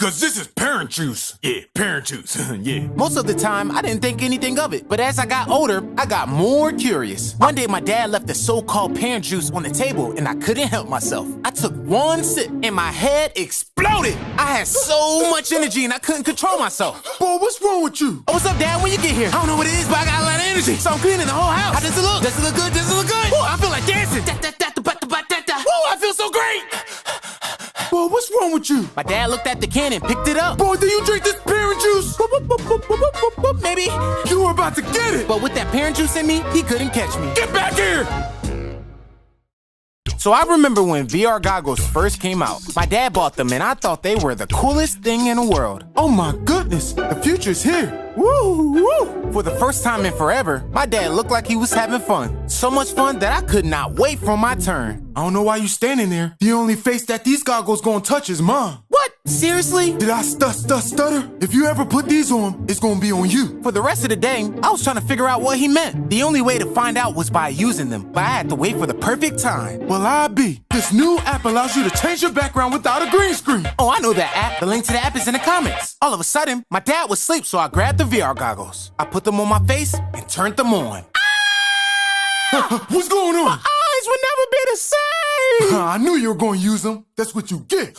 because this is parent juice. Yeah, parent juice, yeah. Most of the time, I didn't think anything of it. But as I got older, I got more curious. One day, my dad left the so-called parent juice on the table, and I couldn't help myself. I took one sip, and my head exploded. I had so much energy, and I couldn't control myself. Boy, what's wrong with you? Oh, what's up, Dad? When you get here? I don't know what it is, but I got a lot of energy. So I'm cleaning the whole house. How does it look? Does it look good? Does it look good? Whoa, I feel like dancing. Whoa, I feel so great. Boy, what's wrong with you? My dad looked at the can and picked it up. Boy, do you drink this parent juice? Maybe. You were about to get it. But with that parent juice in me, he couldn't catch me. Get back here. So I remember when VR goggles first came out. My dad bought them and I thought they were the coolest thing in the world. Oh my goodness, the future's here. Woo, woo. For the first time in forever, my dad looked like he was having fun. So much fun that I could not wait for my turn. I don't know why you standing there. The only face that these goggles gonna touch is mine. What? Seriously? Did I stutter? If you ever put these on, it's gonna be on you. For the rest of the day, I was trying to figure out what he meant. The only way to find out was by using them, but I had to wait for the perfect time. Well, this new app allows you to change your background without a green screen. Oh, I know that app. The link to the app is in the comments. All of a sudden, my dad was asleep, so I grabbed the VR goggles. I put them on my face and turned them on. What's going on? My eyes will never be the same. I knew you were going to use them. That's what you get.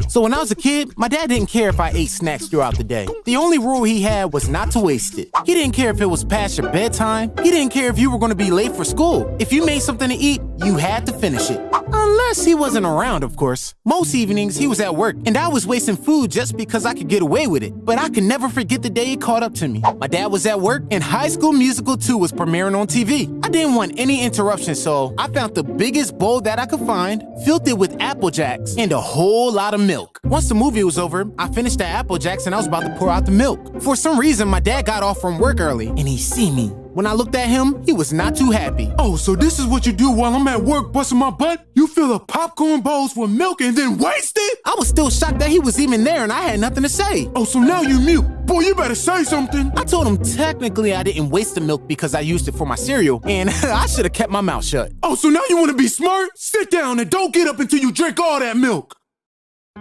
So when I was a kid, my dad didn't care if I ate snacks throughout the day. The only rule he had was not to waste it. He didn't care if it was past your bedtime. He didn't care if you were going to be late for school. If you made something to eat, you had to finish it. Unless he wasn't around, of course. Most evenings, he was at work, and I was wasting food just because I could get away with it. But I can never forget the day he caught up to me. My dad was at work, and High School Musical 2 was premiering on TV. I didn't want any interruption, so I found the biggest bowl that I could find, filled it with Apple Jacks, and a whole lot of milk. Once the movie was over, I finished the Apple Jacks, and I was about to pour out the milk. For some reason, my dad got off from work early, and he see me. When I looked at him, he was not too happy. Oh, so this is what you do while I'm at work busting my butt? You fill up popcorn bowls with milk and then waste it? I was still shocked that he was even there and I had nothing to say. Oh, so now you mute. Boy, you better say something. I told him technically I didn't waste the milk because I used it for my cereal, and I should have kept my mouth shut. Oh, so now you want to be smart? Sit down and don't get up until you drink all that milk.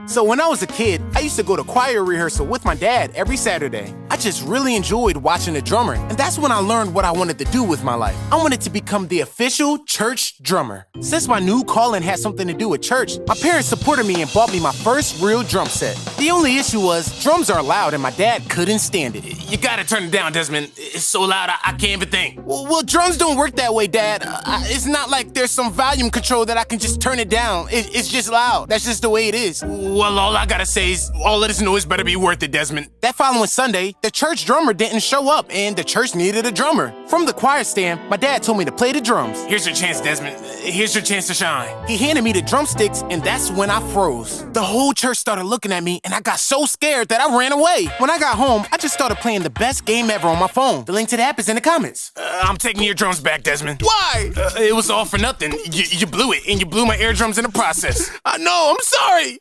So when I was a kid, I used to go to choir rehearsal with my dad every Saturday. I just really enjoyed watching the drummer, and that's when I learned what I wanted to do with my life. I wanted to become the official church drummer. Since my new calling had something to do with church, my parents supported me and bought me my first real drum set. The only issue was, drums are loud and my dad couldn't stand it. You gotta turn it down, Desmond. It's so loud, I can't even think. Well, drums don't work that way, Dad. It's not like there's some volume control that I can just turn it down. It's just loud. That's just the way it is. Well, all I gotta say is, all of this noise better be worth it, Desmond. That following Sunday, the church drummer didn't show up, and the church needed a drummer. From the choir stand, my dad told me to play the drums. Here's your chance, Desmond. Here's your chance to shine. He handed me the drumsticks, and that's when I froze. The whole church started looking at me, and I got so scared that I ran away. When I got home, I just started playing the best game ever on my phone. The link to the app is in the comments. I'm taking your drums back, Desmond. Why? It was all for nothing. You blew it, and you blew my eardrums in the process. I know, I'm sorry.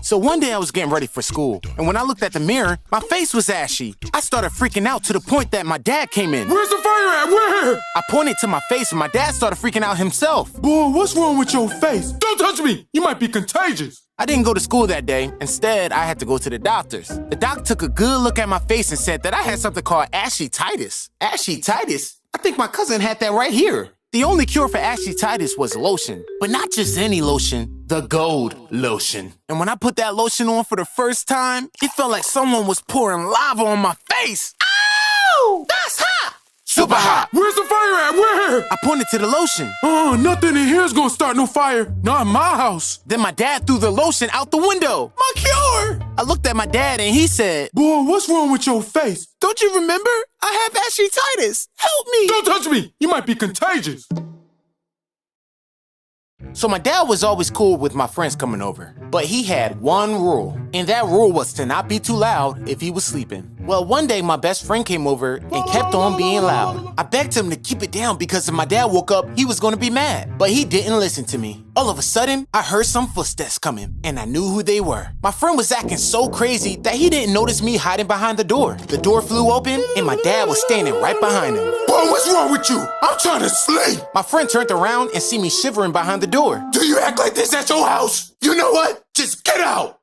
So one day I was getting ready for school, and when I looked at the mirror, my face was ashy. I started freaking out to the point that my dad came in. Where's the fire at? Where? I pointed to my face, and my dad started freaking out himself. Boy, what's wrong with your face? Don't touch me! You might be contagious. I didn't go to school that day. Instead, I had to go to the doctor's. The doc took a good look at my face and said that I had something called ashy-titis. Ashy-titis? I think my cousin had that right here. The only cure for ashy-titis was lotion, but not just any lotion, the gold lotion. And when I put that lotion on for the first time, it felt like someone was pouring lava on my face. Ow! That's hot! Super hot! Where's the fire at? Where? I pointed to the lotion. Oh, nothing in here's gonna start no fire. Not in my house. Then my dad threw the lotion out the window. My cure! I looked at my dad and he said, Boy, what's wrong with your face? Don't you remember? I have ashy-titis. Help me! Don't touch me! You might be contagious. So my dad was always cool with my friends coming over, but he had one rule, and that rule was to not be too loud if he was sleeping. Well, one day my best friend came over and kept on being loud. I begged him to keep it down because if my dad woke up, he was gonna be mad. But he didn't listen to me. All of a sudden, I heard some footsteps coming, and I knew who they were. My friend was acting so crazy that he didn't notice me hiding behind the door. The door flew open, and my dad was standing right behind him. Boy, what's wrong with you? I'm trying to sleep. My friend turned around and see me shivering behind the door. Do you act like this at your house? You know what? Just get out.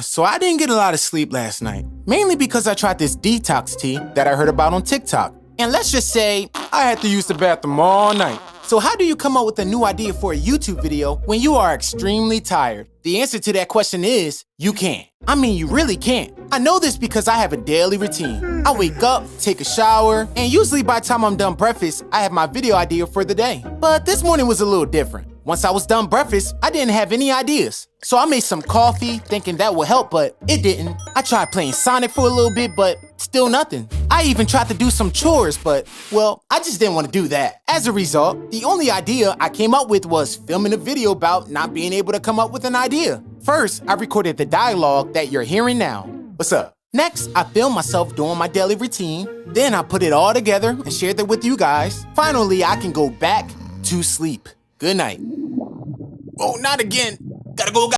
So I didn't get a lot of sleep last night, mainly because I tried this detox tea that I heard about on TikTok. And let's just say, I had to use the bathroom all night. So how do you come up with a new idea for a YouTube video when you are extremely tired? The answer to that question is, you can't. I mean, you really can't. I know this because I have a daily routine. I wake up, take a shower, and usually by the time I'm done breakfast, I have my video idea for the day. But this morning was a little different. Once I was done breakfast, I didn't have any ideas. So I made some coffee thinking that would help, but it didn't. I tried playing Sonic for a little bit, but still nothing. I even tried to do some chores, but, well, I just didn't want to do that. As a result, the only idea I came up with was filming a video about not being able to come up with an idea. First, I recorded the dialogue that you're hearing now. What's up? Next, I filmed myself doing my daily routine. Then I put it all together and shared it with you guys. Finally, I can go back to sleep. Good night. Oh, not again. Gotta go.